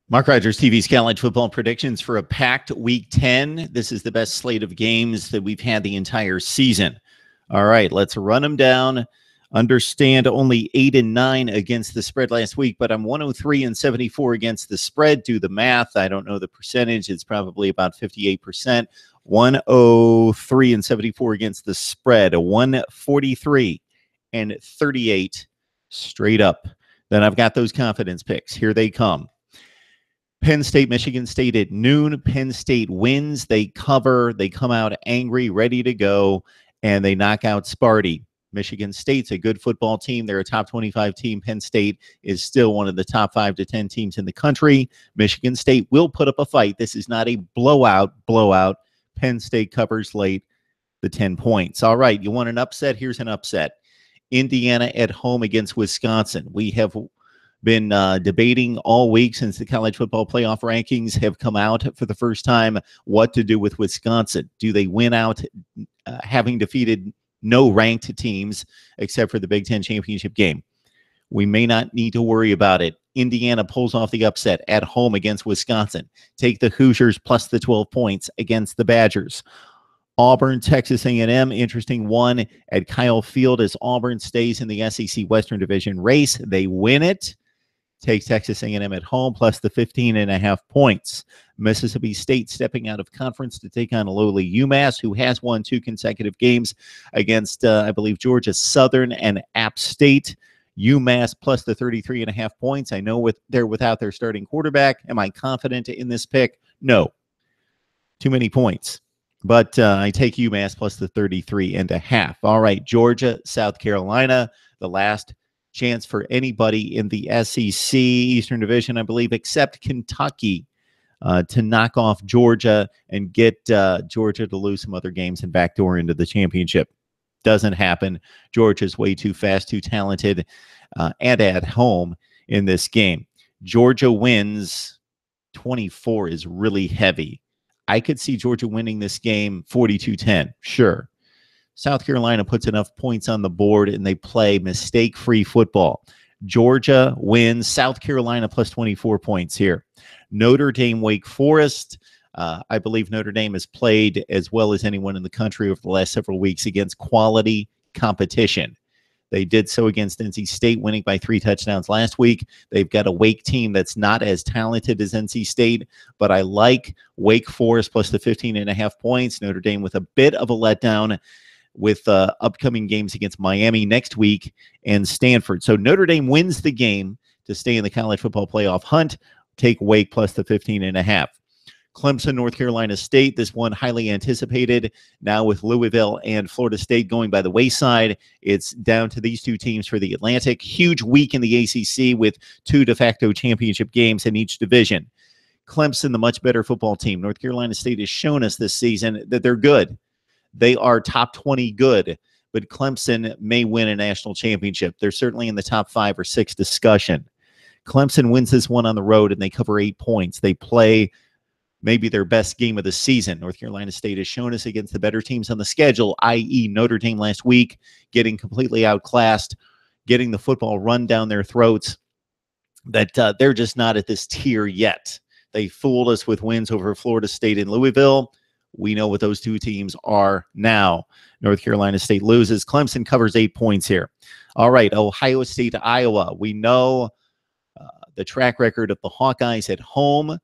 Mark Rogers TV's college football predictions for a packed Week 10. This is the best slate of games that we've had the entire season. All right, let's run them down. Understand only 8 and 9 against the spread last week, but I'm 103 and 74 against the spread. Do the math. I don't know the percentage. It's probably about 58%. 103 and 74 against the spread. A 143 and 38 straight up. Then I've got those confidence picks. Here they come. Penn State, Michigan State at noon. Penn State wins. They cover. They come out angry, ready to go, and they knock out Sparty. Michigan State's a good football team. They're a top 25 team. Penn State is still one of the top 5 to 10 teams in the country. Michigan State will put up a fight. This is not a blowout. Penn State covers late, the 10 points. All right, you want an upset? Here's an upset. Indiana at home against Wisconsin. We have been debating all week since the college football playoff rankings have come out for the first time what to do with Wisconsin. Do they win out having defeated no ranked teams except for the Big Ten championship game? We may not need to worry about it. Indiana pulls off the upset at home against Wisconsin. Take the Hoosiers plus the 12 points against the Badgers. Auburn, Texas A&M, interesting one at Kyle Field as Auburn stays in the SEC Western Division race. They win it. Take Texas A&M at home plus the 15.5 points. Mississippi State stepping out of conference to take on a lowly UMass, who has won 2 consecutive games against, I believe, Georgia Southern and App State. UMass plus the 33.5 points. I know they're without their starting quarterback. Am I confident in this pick? No. Too many points. But I take UMass plus the 33.5. All right, Georgia, South Carolina, the last chance for anybody in the SEC Eastern Division, I believe, except Kentucky to knock off Georgia and get Georgia to lose some other games and backdoor into the championship. Doesn't happen. Georgia's way too fast, too talented, and at home in this game. Georgia wins. 24 is really heavy. I could see Georgia winning this game 42-10. Sure. South Carolina puts enough points on the board and they play mistake-free football. Georgia wins. South Carolina plus 24 points here. Notre Dame, Wake Forest. I believe Notre Dame has played as well as anyone in the country over the last several weeks against quality competition. They did so against NC State, winning by 3 touchdowns last week. They've got a Wake team that's not as talented as NC State, but I like Wake Forest plus the 15.5 points. Notre Dame with a bit of a letdown with upcoming games against Miami next week and Stanford. So Notre Dame wins the game to stay in the college football playoff hunt. Take Wake plus the 15.5. Clemson, North Carolina State, this one highly anticipated. Now with Louisville and Florida State going by the wayside, it's down to these 2 teams for the Atlantic. Huge week in the ACC with 2 de facto championship games in each division. Clemson, the much better football team. North Carolina State has shown us this season that they're good. They are top 20 good, but Clemson may win a national championship. They're certainly in the top 5 or 6 discussion. Clemson wins this one on the road, and they cover 8 points. They play maybe their best game of the season. North Carolina State has shown us against the better teams on the schedule, i.e. Notre Dame last week, getting completely outclassed, getting the football run down their throats, that they're just not at this tier yet. They fooled us with wins over Florida State and Louisville. We know what those 2 teams are now. North Carolina State loses. Clemson covers 8 points here. All right, Ohio State to Iowa. We know the track record of the Hawkeyes at home.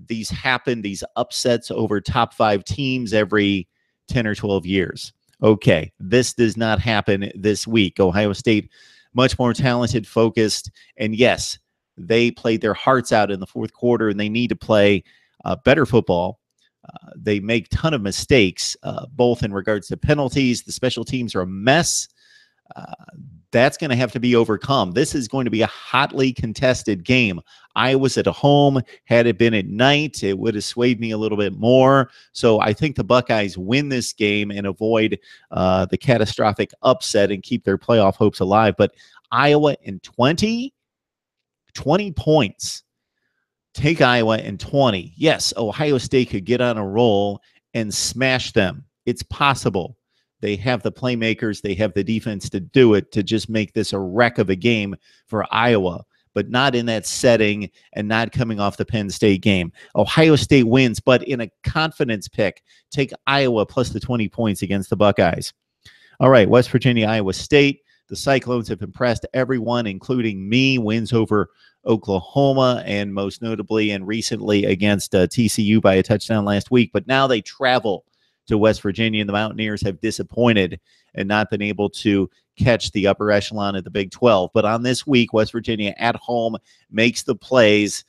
These happen, these upsets over top 5 teams every 10 or 12 years. Okay, this does not happen this week. Ohio State, much more talented, focused, and yes, they played their hearts out in the 4th quarter, and they need to play better football. They make a ton of mistakes, both in regards to penalties. The special teams are a mess. That's going to have to be overcome. This is going to be a hotly contested game. Iowa's at home. Had it been at night, it would have swayed me a little bit more. So I think the Buckeyes win this game and avoid the catastrophic upset and keep their playoff hopes alive. But Iowa in 20 points. Take Iowa in 20. Yes, Ohio State could get on a roll and smash them. It's possible. They have the playmakers. They have the defense to do it, to just make this a wreck of a game for Iowa. but not in that setting and not coming off the Penn State game. Ohio State wins, but in a confidence pick, take Iowa plus the 20 points against the Buckeyes. All right, West Virginia, Iowa State. The Cyclones have impressed everyone, including me. Wins over Oklahoma and most notably and recently against TCU by a touchdown last week. But now they travel to West Virginia, and the Mountaineers have disappointed and not been able to catch the upper echelon of the Big 12. But on this week, West Virginia at home makes the plays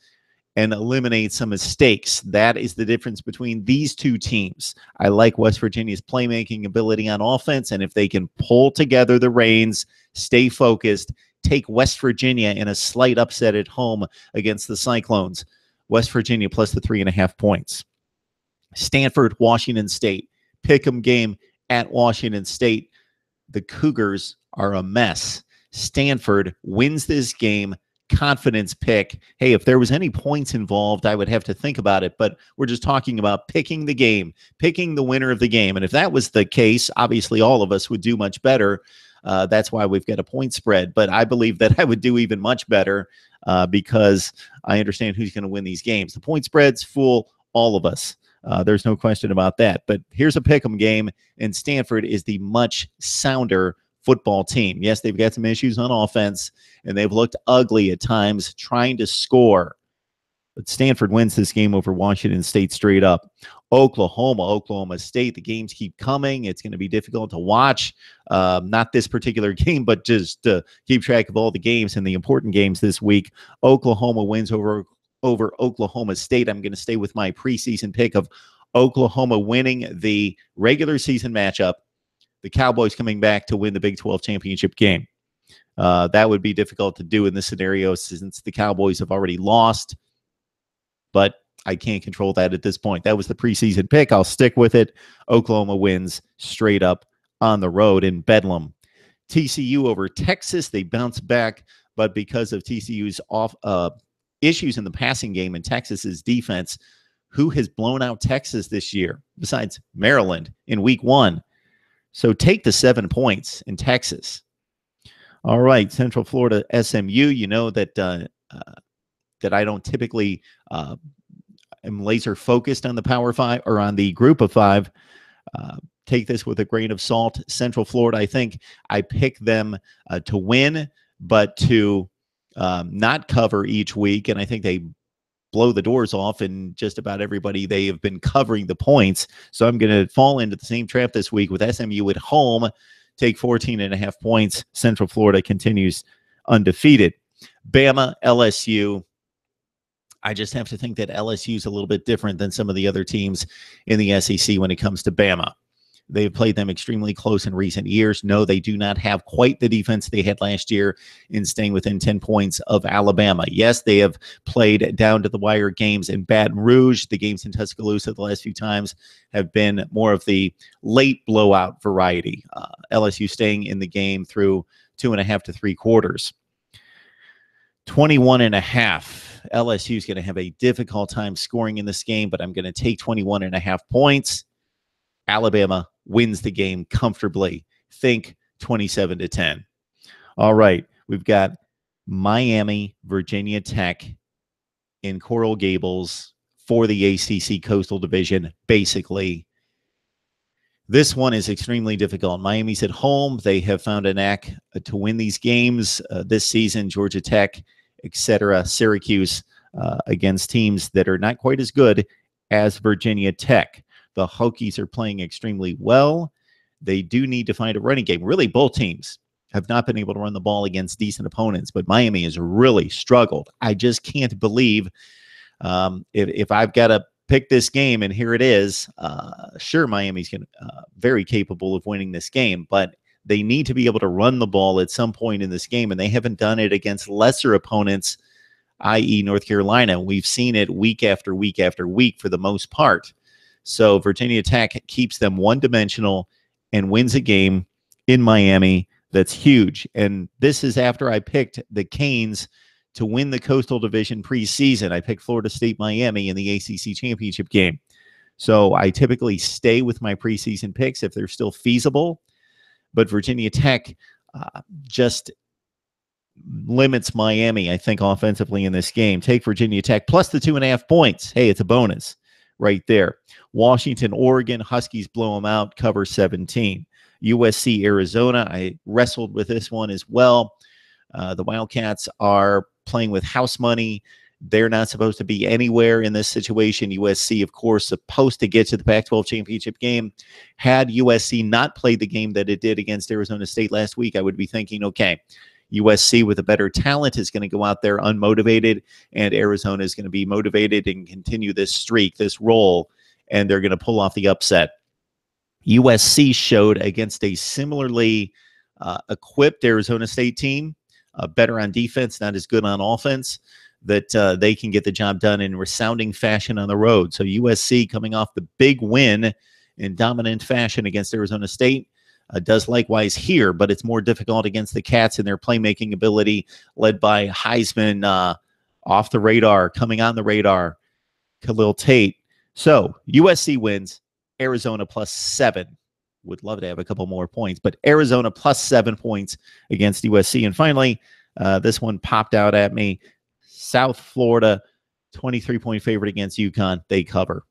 and eliminate some mistakes. That is the difference between these two teams. I like West Virginia's playmaking ability on offense, and if they can pull together the reins, stay focused, take West Virginia in a slight upset at home against the Cyclones. West Virginia plus the 3.5 points. Stanford, Washington State. Pick'em game at Washington State. The Cougars are a mess. Stanford wins this game. Confidence pick. Hey, if there was any points involved, I would have to think about it, but we're just talking about picking the game, picking the winner of the game. And if that was the case, obviously all of us would do much better. That's why we've got a point spread, but I believe that I would do even much better because I understand who's going to win these games. The point spreads fool all of us. There's no question about that, but here's a pick'em game, and Stanford is the much sounder football team. Yes, they've got some issues on offense, and they've looked ugly at times trying to score. But Stanford wins this game over Washington State straight up. Oklahoma State. The games keep coming. It's going to be difficult to watch. Not this particular game, but just to keep track of all the games and the important games this week. Oklahoma wins over Oklahoma State. I'm going to stay with my preseason pick of Oklahoma winning the regular season matchup. The Cowboys coming back to win the Big 12 championship game. That would be difficult to do in this scenario since the Cowboys have already lost, but I can't control that at this point. That was the preseason pick. I'll stick with it. Oklahoma wins straight up on the road in Bedlam. TCU over Texas. They bounce back, but because of TCU's issues in the passing game and Texas's defense, who has blown out Texas this year besides Maryland in week 1? So take the 7 points in Texas. All right, Central Florida, SMU. You know that that I don't typically am laser focused on the Power Five or on the Group of Five. Take this with a grain of salt. Central Florida, I think I pick them to win, but to not cover each week, and I think they blow the doors off, and just about everybody, they have been covering the points. So I'm going to fall into the same trap this week with SMU at home, take 14.5 points. Central Florida continues undefeated. Bama, LSU. I just have to think that LSU is a little bit different than some of the other teams in the SEC when it comes to Bama. They've played them extremely close in recent years. No, they do not have quite the defense they had last year in staying within 10 points of Alabama. Yes, they have played down to the wire games in Baton Rouge. The games in Tuscaloosa the last few times have been more of the late blowout variety. LSU staying in the game through 2.5 to 3 quarters. 21.5. LSU is going to have a difficult time scoring in this game, but I'm going to take 21.5 points. Alabama wins the game comfortably. Think 27-10. All right, we've got Miami, Virginia Tech in Coral Gables for the ACC Coastal Division, basically. This one is extremely difficult. Miami's at home. They have found a knack to win these games this season. Georgia Tech, etc., Syracuse against teams that are not quite as good as Virginia Tech. The Hokies are playing extremely well. They do need to find a running game. Really, both teams have not been able to run the ball against decent opponents, but Miami has really struggled. I just can't believe if I've got to pick this game, and here it is, sure, Miami's very capable of winning this game, but they need to be able to run the ball at some point in this game, and they haven't done it against lesser opponents, i.e. North Carolina. We've seen it week after week after week for the most part. So Virginia Tech keeps them one-dimensional and wins a game in Miami that's huge. And this is after I picked the Canes to win the Coastal Division preseason. I picked Florida State Miami in the ACC championship game. So I typically stay with my preseason picks if they're still feasible. But Virginia Tech just limits Miami, I think, offensively in this game. Take Virginia Tech plus the 2.5 points. Hey, it's a bonus right there. Washington, Oregon, Huskies blow them out, cover 17. USC, Arizona, I wrestled with this one as well. The Wildcats are playing with house money. They're not supposed to be anywhere in this situation. USC, of course, supposed to get to the Pac-12 championship game. Had USC not played the game that it did against Arizona State last week, I would be thinking, okay, USC with a better talent is going to go out there unmotivated, and Arizona is going to be motivated and continue this streak, this roll, and they're going to pull off the upset. USC showed against a similarly equipped Arizona State team, better on defense, not as good on offense, that they can get the job done in resounding fashion on the road. So USC coming off the big win in dominant fashion against Arizona State does likewise here, but it's more difficult against the Cats and their playmaking ability, led by Heisman off the radar, coming on the radar, Khalil Tate. So USC wins, Arizona +7. Would love to have a couple more points, but Arizona +7 points against USC. And finally, this one popped out at me. South Florida, 23-point favorite against UConn. They cover.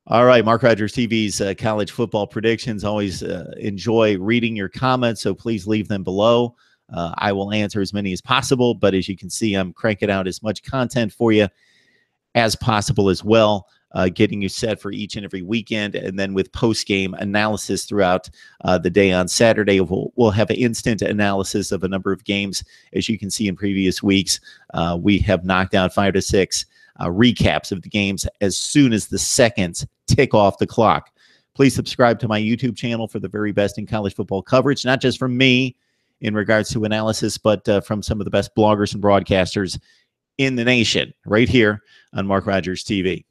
All right, Mark Rogers TV's college football predictions. Always enjoy reading your comments, so please leave them below. I will answer as many as possible, but as you can see, I'm cranking out as much content for you as possible as well, getting you set for each and every weekend, and then with post-game analysis throughout the day on Saturday. We'll have an instant analysis of a number of games. As you can see in previous weeks, we have knocked out 5 to 6 recaps of the games as soon as the seconds tick off the clock. Please subscribe to my YouTube channel for the very best in college football coverage, not just from me in regards to analysis, but from some of the best bloggers and broadcasters in the nation, right here on Mark Rogers TV.